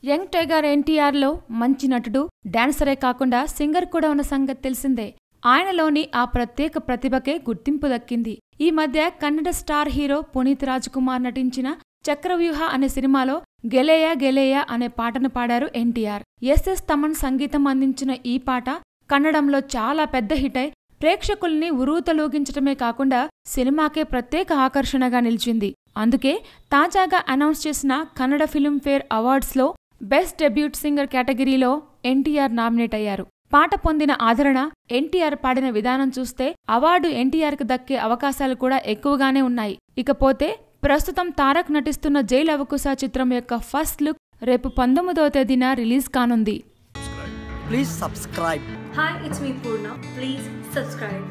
Young tiger ఎన్టీఆర్లో మంచి నటుడు, డాన్సరే కాకుండా సింగర్ కూడా ఉన్న సంగతి తెలిసిందే. ఆయనలోని ఆ ప్రత్యేక ప్రతిభకే గుర్తింపు దక్కింది. ఈ మధ్య కన్నడ స్టార్ హీరో పునీత్ రాజ్ కుమార్ నటించిన చక్రవ్యూహ అనే సినిమాలో గెలేయా గెలేయా అనే పాటను పాడారు ఎన్టీఆర్. ఎస్ఎస్ తమన్ సంగీతం అందించిన ఈ పాట కన్నడంలో చాలా పెద్ద హిట్ అయి ప్రేక్షకుల్ని ఉరూతలూగించటమే కాకుండా సినిమాకే ప్రత్యేక ఆకర్షణగా నిలిచింది. అందుకే తాజాగా అనౌన్స్ చేసిన కన్నడ ఫిల్మ్ఫేర్ అవార్డ్స్లో బెస్ట్ డెబ్యూట్ సింగర్ కేటగిరీలో ఎన్టీఆర్ నామినేట్ అయ్యారు. పాట పొందిన ఆదరణ, ఎన్టీఆర్ పాడిన విధానం చూస్తే అవార్డు ఎన్టీఆర్కి దక్కే అవకాశాలు కూడా ఎక్కువగానే ఉన్నాయి. ఇకపోతే ప్రస్తుతం తారక్ నటిస్తున్న జై లవకుశ చిత్రం యొక్క ఫస్ట్ లుక్ రేపు 19వ తేదీన రిలీజ్ కానుంది. Please subscribe. Hi, it's me Purna. Please subscribe.